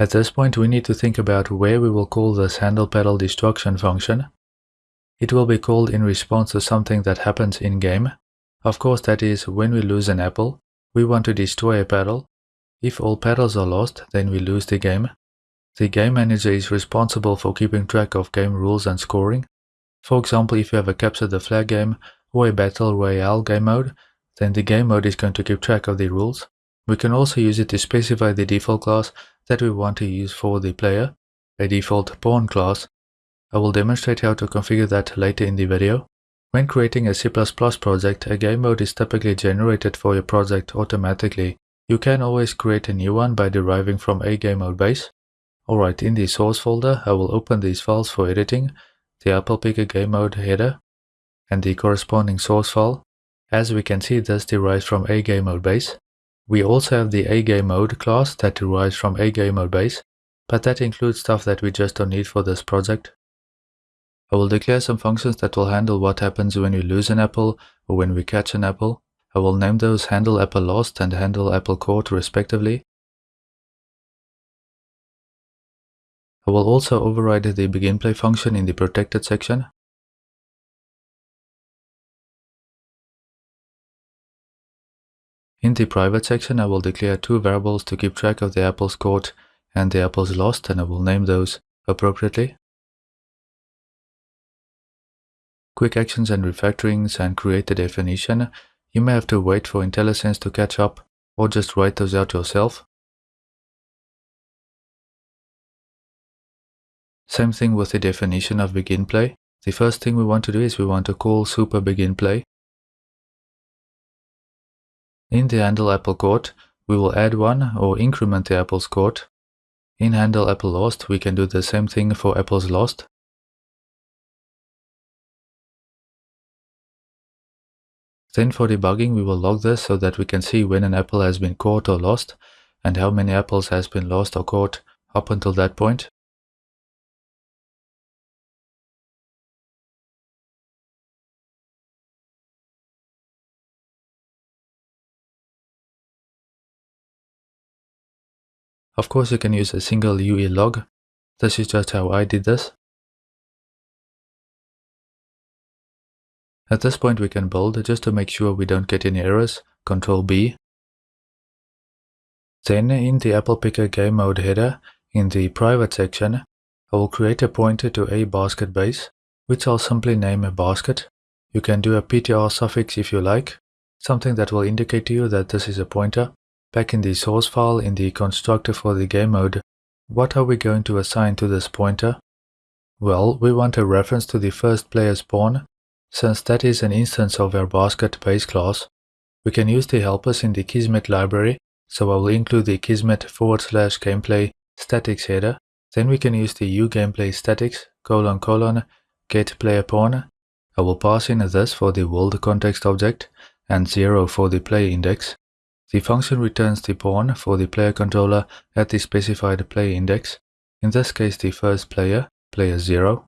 At this point, we need to think about where we will call this handle pedal destruction function. It will be called in response to something that happens in-game. Of course, that is, when we lose an apple, we want to destroy a pedal. If all pedals are lost, then we lose the game. The game manager is responsible for keeping track of game rules and scoring. For example, if you have a capture the flag game or a battle royale game mode, then the game mode is going to keep track of the rules. We can also use it to specify the default class that we want to use for the player, a default pawn class. I will demonstrate how to configure that later in the video. When creating a C++ project, a game mode is typically generated for your project automatically. You can always create a new one by deriving from a game mode base. Alright, in the source folder, I will open these files for editing, the Apple Picker game mode header, and the corresponding source file. As we can see, this derives from a game mode base. We also have the a game mode class that derives from a game mode base, but that includes stuff that we just don't need for this project. I will declare some functions that will handle what happens when we lose an apple or when we catch an apple. I will name those handle apple lost and handle apple caught respectively. I will also override the begin play function in the protected section. In the private section, I will declare two variables to keep track of the apples caught and the apples lost, and I will name those appropriately. Quick actions and refactorings and create a definition. You may have to wait for IntelliSense to catch up, or just write those out yourself. Same thing with the definition of begin play. The first thing we want to do is we want to call super begin play. In the handle apple caught, we will add one or increment the apples caught. In handle apple lost, we can do the same thing for apples lost. Then for debugging, we will log this so that we can see when an apple has been caught or lost, and how many apples has been lost or caught up until that point. Of course, you can use a single UE log. This is just how I did this. At this point we can build just to make sure we don't get any errors. Ctrl B. Then in the Apple Picker game mode header, in the private section, I will create a pointer to a basket base, which I'll simply name a basket. You can do a PTR suffix if you like, something that will indicate to you that this is a pointer. Back in the source file, in the constructor for the game mode, what are we going to assign to this pointer? Well, we want a reference to the first player's pawn, since that is an instance of our basket base class. We can use the helpers in the Kismet library, so I will include the Kismet /gameplay statics header. Then we can use the uGameplay statics get player pawn. I will pass in this for the world context object and 0 for the player index. The function returns the pawn for the player controller at the specified player index, in this case the first player, player 0.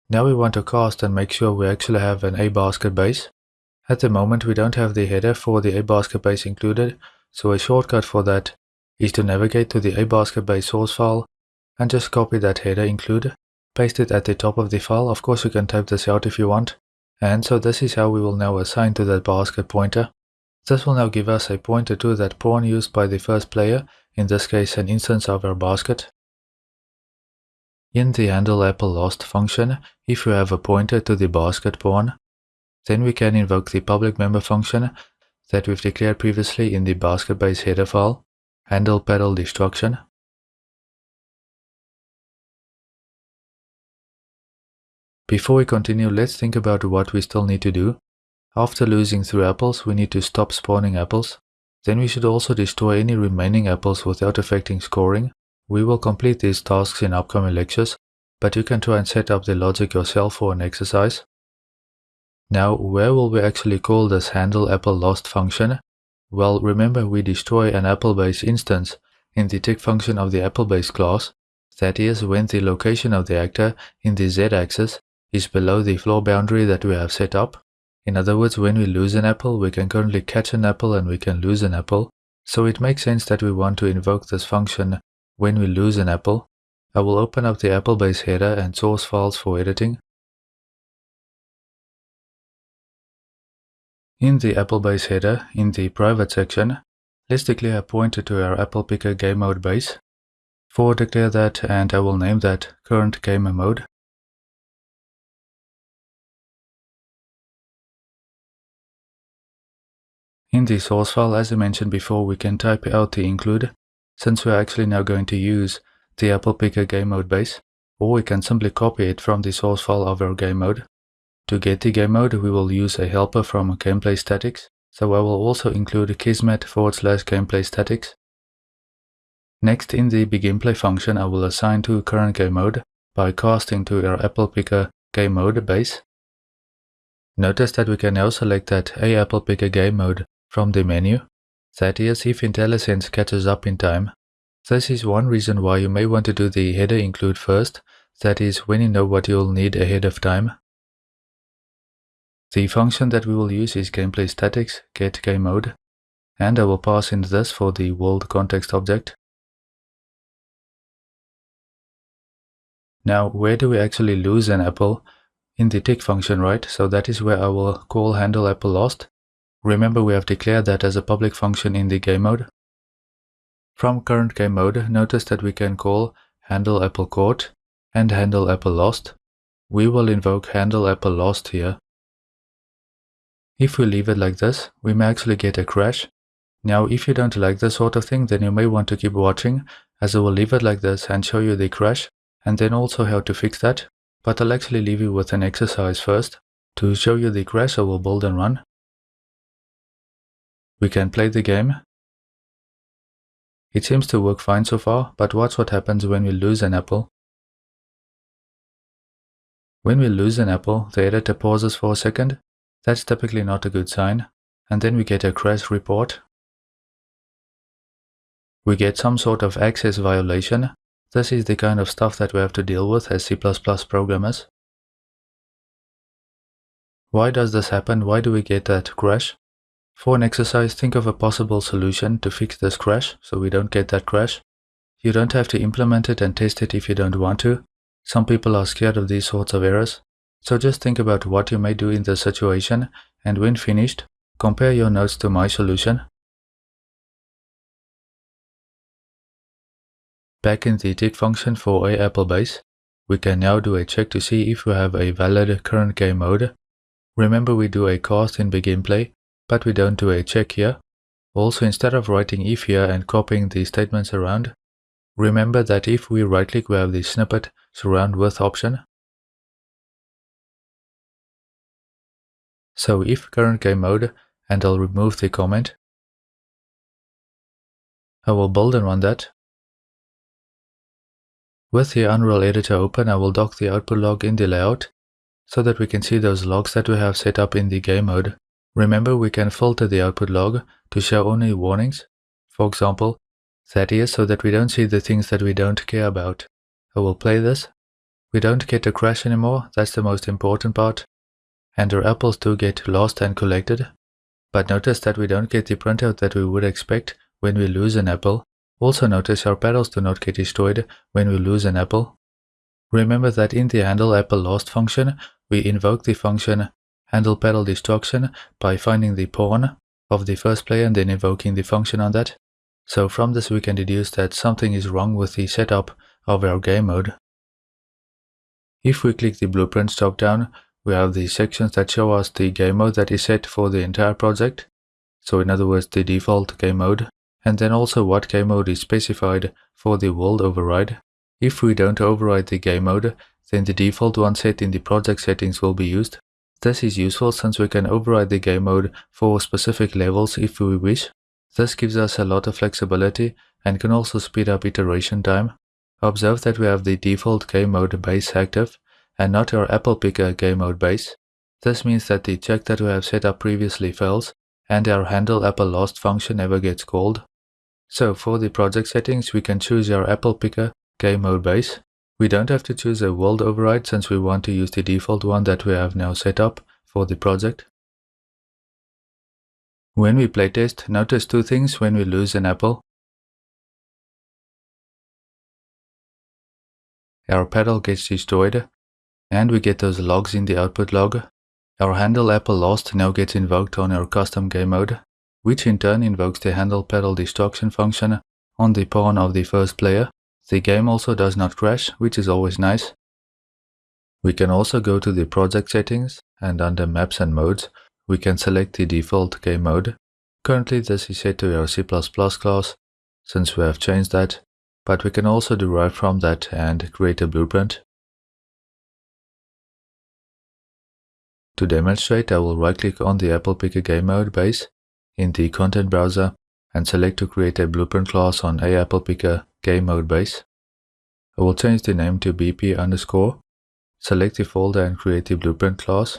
Now we want to cast and make sure we actually have an A-basket base. At the moment we don't have the header for the A-basket base included, so a shortcut for that is to navigate to the A-basket base source file and just copy that header include, paste it at the top of the file. Of course you can type this out if you want. And so this is how we will now assign to that basket pointer. This will now give us a pointer to that pawn used by the first player, in this case an instance of our basket. In the handle apple lost function, if we have a pointer to the basket pawn, then we can invoke the public member function that we've declared previously in the basket base header file, handle pedal destruction. Before we continue, let's think about what we still need to do. After losing 3 apples, we need to stop spawning apples. Then we should also destroy any remaining apples without affecting scoring. We will complete these tasks in upcoming lectures, but you can try and set up the logic yourself for an exercise. Now, where will we actually call this handle apple lost function? Well, remember we destroy an apple base instance in the tick function of the apple base class. That is, when the location of the actor in the z-axis is below the floor boundary that we have set up. In other words, when we lose an apple, we can currently catch an apple and we can lose an apple. So it makes sense that we want to invoke this function when we lose an apple, I will open up the Apple base header and source files for editing. In the Apple base header, in the private section, let's declare a pointer to our Apple Picker game mode base. Declare that, and I will name that current game mode. In the source file, as I mentioned before, we can type out the include, since we're actually now going to use the Apple Picker game mode base, or we can simply copy it from the source file of our game mode. To get the game mode, we will use a helper from gameplay statics, so I will also include kismet/gameplay statics. Next, in the beginplay function, I will assign to current game mode by casting to our Apple Picker game mode base. Notice that we can now select that a Apple Picker game mode from the menu. That is, if IntelliSense catches up in time. This is one reason why you may want to do the header include first, that is, when you know what you'll need ahead of time. The function that we will use is gameplay statics get game mode, and I will pass in this for the world context object. Now, where do we actually lose an apple? In the tick function, right? So that is where I will call handle apple lost. Remember, we have declared that as a public function in the game mode. From current game mode, notice that we can call handle apple caught and handle apple lost. We will invoke handle apple lost here. If we leave it like this, we may actually get a crash. Now, if you don't like this sort of thing, then you may want to keep watching, as I will leave it like this and show you the crash, and then also how to fix that. But I'll actually leave you with an exercise first. To show you the crash, I will build and run. We can play the game. It seems to work fine so far, but watch what happens when we lose an apple. When we lose an apple, the editor pauses for a second. That's typically not a good sign, and then we get a crash report. We get some sort of access violation. This is the kind of stuff that we have to deal with as C++ programmers. Why does this happen? Why do we get that crash? For an exercise, think of a possible solution to fix this crash so we don't get that crash. You don't have to implement it and test it if you don't want to. Some people are scared of these sorts of errors. So just think about what you may do in this situation, and when finished, compare your notes to my solution. Back in the tick function for a Apple base, we can now do a check to see if we have a valid current game mode. Remember, we do a cast in begin play, but we don't do a check here. Also, instead of writing if here and copying the statements around, remember that if we right click, we have the snippet surround with option. So if current game mode, and I'll remove the comment. I will build and run that. With the Unreal Editor open, I will dock the output log in the layout, so that we can see those logs that we have set up in the game mode. Remember, we can filter the output log to show only warnings. For example, that is so that we don't see the things that we don't care about. I will play this. We don't get a crash anymore, that's the most important part. And our apples do get lost and collected. But notice that we don't get the printout that we would expect when we lose an apple. Also notice our petals do not get destroyed when we lose an apple. Remember that in the handle apple lost function, we invoke the function handle petal destruction by finding the pawn of the first player and then invoking the function on that. So from this we can deduce that something is wrong with the setup of our game mode. If we click the blueprints drop down, we have the sections that show us the game mode that is set for the entire project. So in other words, the default game mode, and then also what game mode is specified for the world override. If we don't override the game mode, then the default one set in the project settings will be used. This is useful since we can override the game mode for specific levels if we wish. This gives us a lot of flexibility and can also speed up iteration time. Observe that we have the default game mode base active and not our Apple Picker game mode base. This means that the check that we have set up previously fails and our handle apple lost function never gets called. So for the project settings, we can choose our Apple Picker game mode base. We don't have to choose a world override since we want to use the default one that we have now set up for the project. When we playtest, notice two things when we lose an apple. our paddle gets destroyed, and we get those logs in the output log. Our handle apple lost now gets invoked on our custom game mode, which in turn invokes the handle paddle destruction function on the pawn of the first player. The game also does not crash, which is always nice. We can also go to the project settings, and under maps and modes, we can select the default game mode. Currently this is set to our C++ class, since we have changed that, but we can also derive from that and create a blueprint. To demonstrate, I will right-click on the Apple Picker Game Mode base in the content browser and select to create a blueprint class on a Apple Picker Game Mode base. I will change the name to BP_, select the folder and create the blueprint class.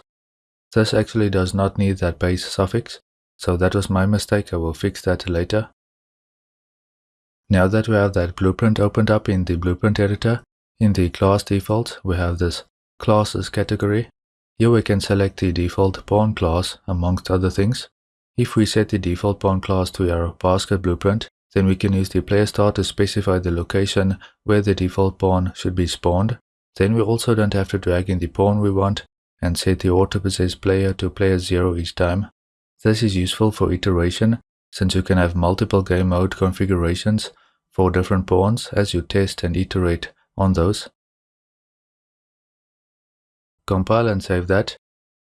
This actually does not need that base suffix, so that was my mistake. I will fix that later. Now that we have that blueprint opened up in the blueprint editor, in the class defaults, we have this classes category. Here we can select the default pawn class amongst other things. If we set the default pawn class to our basket blueprint, then we can use the player start to specify the location where the default pawn should be spawned. Then we also don't have to drag in the pawn we want and set the auto-possess player to player 0 each time. This is useful for iteration, since you can have multiple game mode configurations for different pawns as you test and iterate on those. Compile and save that,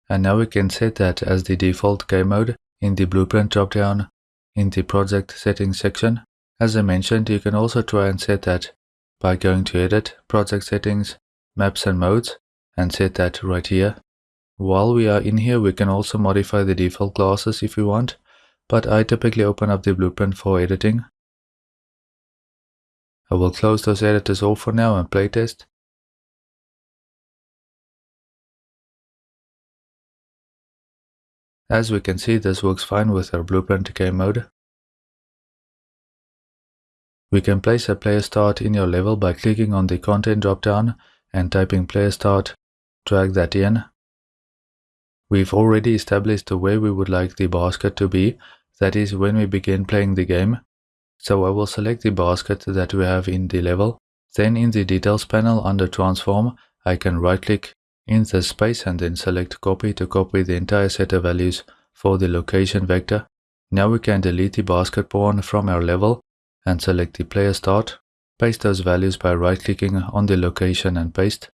and now we can set that as the default game mode in the blueprint dropdown in the project settings section. As I mentioned, you can also try and set that by going to Edit, Project Settings, Maps and Modes, and set that right here. While we are in here, we can also modify the default classes if we want, but I typically open up the blueprint for editing. I will close those editors off for now and playtest. As we can see, this works fine with our blueprint game mode. We can place a player start in your level by clicking on the content dropdown and typing player start, drag that in. We've already established the way we would like the basket to be, that is when we begin playing the game. So I will select the basket that we have in the level. Then in the details panel under transform, I can right click in the space and then select copy to copy the entire set of values for the location vector. Now we can delete the basket pawn from our level and select the player start. Paste those values by right clicking on the location and paste.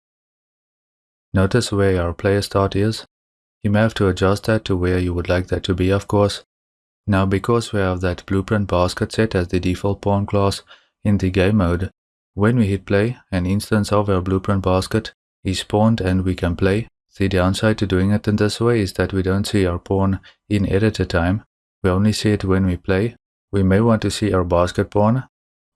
Notice where our player start is. You may have to adjust that to where you would like that to be, of course. Now because we have that blueprint basket set as the default pawn class in the game mode, when we hit play, an instance of our blueprint basket is spawned and we can play. The downside to doing it in this way is that we don't see our pawn in editor time. We only see it when we play. We may want to see our basket pawn,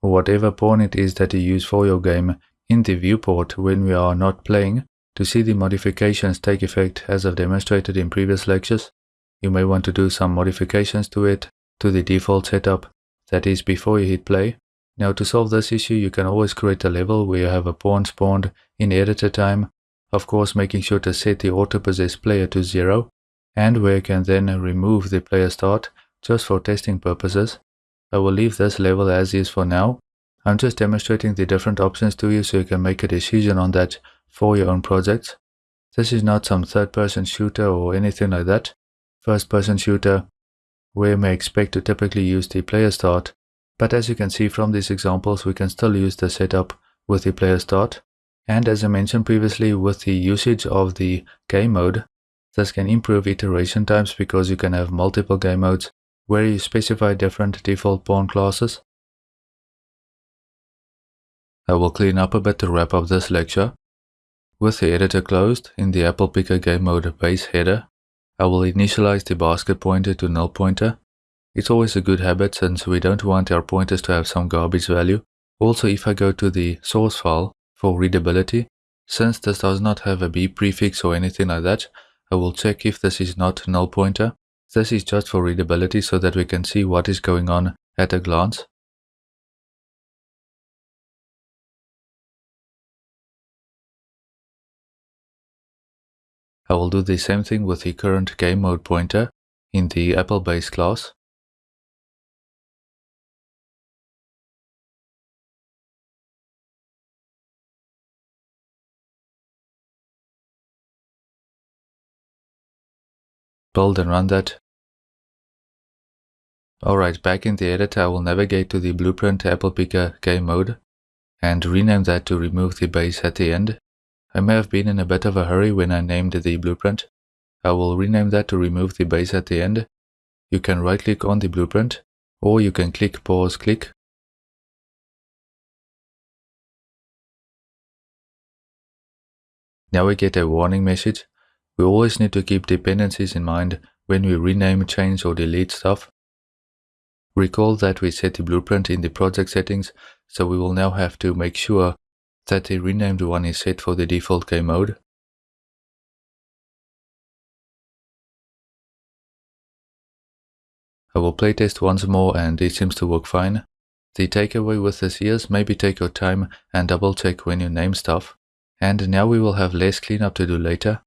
or whatever pawn it is that you use for your game, in the viewport when we are not playing, to see the modifications take effect as I've demonstrated in previous lectures. You may want to do some modifications to it, to the default setup, that is before you hit play. Now to solve this issue, you can always create a level where you have a pawn spawned in editor time, of course making sure to set the auto-possess player to 0, and where you can then remove the player start just for testing purposes. I will leave this level as is for now. I'm just demonstrating the different options to you so you can make a decision on that for your own projects. This is not some third-person shooter or anything like that. First-person shooter, where you may expect to typically use the player start, but as you can see from these examples, we can still use the setup with the player start. And as I mentioned previously, with the usage of the game mode, this can improve iteration times because you can have multiple game modes where you specify different default pawn classes. I will clean up a bit to wrap up this lecture. With the editor closed, in the Apple Picker Game Mode base header, I will initialize the basket pointer to null pointer. It's always a good habit since we don't want our pointers to have some garbage value. Also, if I go to the source file for readability, since this does not have a B prefix or anything like that, I will check if this is not null pointer. This is just for readability so that we can see what is going on at a glance. I will do the same thing with the current game mode pointer in the Apple base class. Build and run that. Alright, back in the editor I will navigate to the Blueprint Apple Picker game mode and rename that to remove the base at the end. I may have been in a bit of a hurry when I named the blueprint. I will rename that to remove the base at the end. You can right click on the blueprint, or you can click pause click. Now we get a warning message. We always need to keep dependencies in mind when we rename, change or delete stuff. Recall that we set the blueprint in the project settings, so we will now have to make sure that the renamed one is set for the default game mode. I will playtest once more and it seems to work fine. The takeaway with this is maybe take your time and double check when you name stuff. And now we will have less cleanup to do later.